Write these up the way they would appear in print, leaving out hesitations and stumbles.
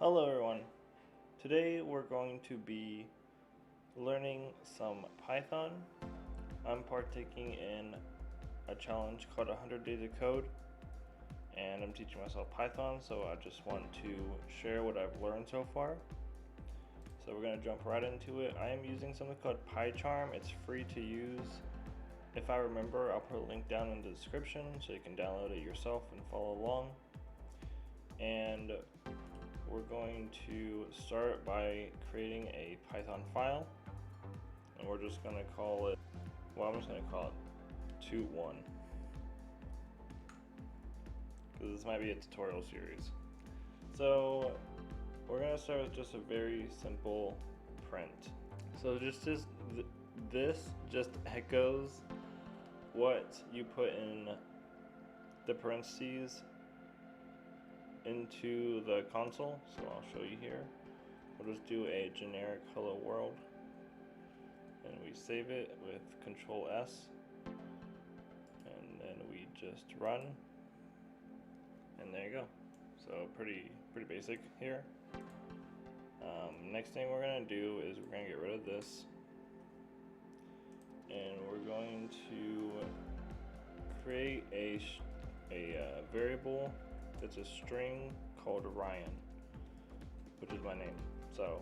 Hello everyone. Today we're going to be learning some Python. I'm partaking in a challenge called 100 Days of Code, and I'm teaching myself Python, so I just want to share what I've learned so far. So we're going to jump right into it. I am using something called PyCharm. It's free to use. If I remember, I'll put a link down in the description so you can download it yourself and follow along. And we're going to start by creating a Python file, and we're just going to call it, I'm just going to call it toot1, because this might be a tutorial series. So we're going to start with just a very simple print. So this just echoes what you put in the parentheses into the console, so I'll show you here. We'll just do a generic hello world, and we save it with Control S, and then we just run, and there you go. So pretty basic here. Next thing we're gonna do is we're gonna get rid of this, and we're going to create a variable. It's a string called Ryan, which is my name. So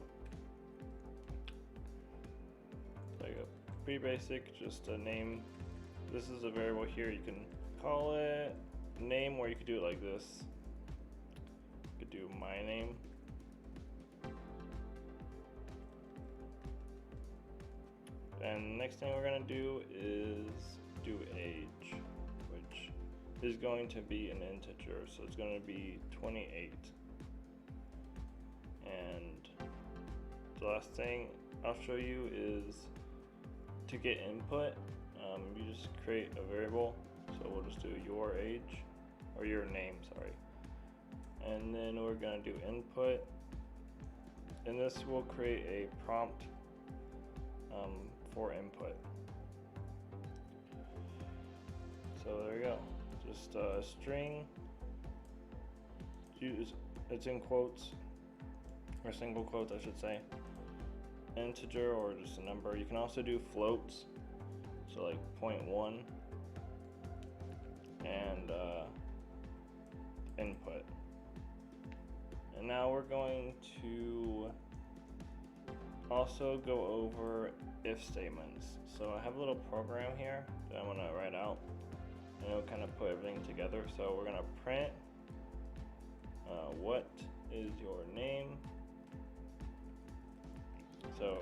there you go. Pretty basic, just a name. This is a variable here. You can call it name, or you could do it like this. You could do my name. And next thing we're gonna do is do age, which is going to be an integer, so it's going to be 28. And the last thing I'll show you is to get input. You just create a variable, so we'll just do your age, or your name, sorry. And then we're going to do input, and this will create a prompt for input. So there you go. Just a string, it's in quotes, or single quotes I should say, integer or just a number. You can also do floats, so like 0.1, and input. And now we're going to also go over if statements. So I have a little program here that I'm going to write out, and it'll kind of put everything together. So we're going to print what is your name. So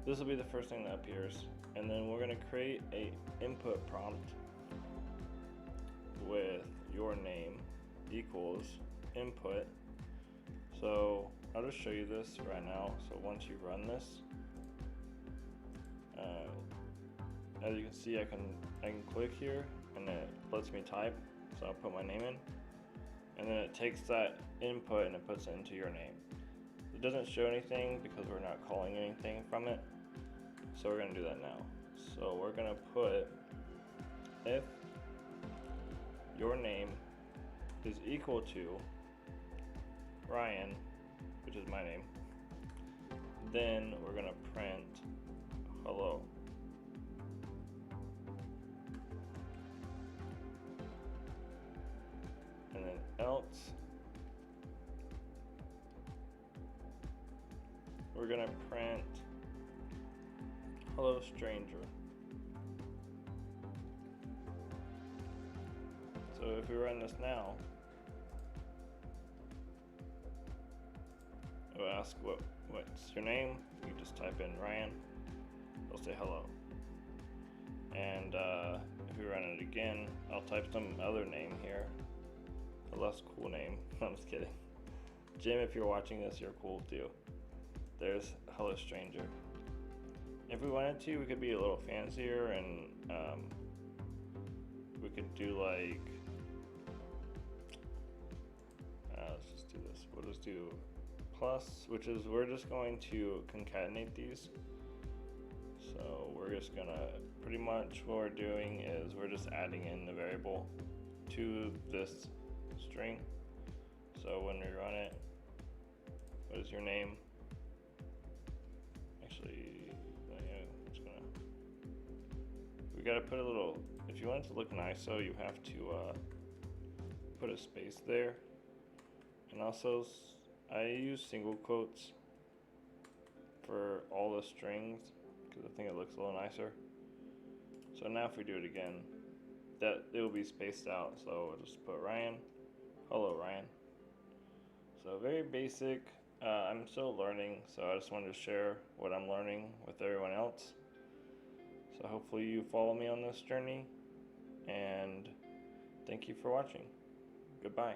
this will be the first thing that appears, and then we're going to create a input prompt with your name equals input. So I'll just show you this right now. So once you run this, as you can see, I can click here, and it lets me type. So I'll put my name in, and then it takes that input and it puts it into your name. It doesn't show anything because we're not calling anything from it. So we're gonna do that now. So we're gonna put if your name is equal to Ryan, which is my name, then we're gonna print hello. And then else, we're gonna print hello stranger. So if we run this now, it will ask what's your name. You can just type in Ryan, it'll say hello. And if we run it again, I'll type some other name here, a less cool name. I'm just kidding. Jim, if you're watching this, you're cool too. There's hello stranger. If we wanted to, we could be a little fancier, and we could do like, let's just do this. We'll just do plus, which is we're just going to concatenate these. So we're just gonna, pretty much what we're doing is we're just adding in the variable to this string. So So when we run it, what is your name? Actually, yeah, it's gonna. We gotta put a little. If you want it to look nice, so you have to put a space there. And also, I use single quotes for all the strings because I think it looks a little nicer. So now if we do it again, that it will be spaced out. So we'll just put Ryan. Hello, Ryan. So very basic. I'm still learning, so I just wanted to share what I'm learning with everyone else. So hopefully you follow me on this journey, and thank you for watching. Goodbye.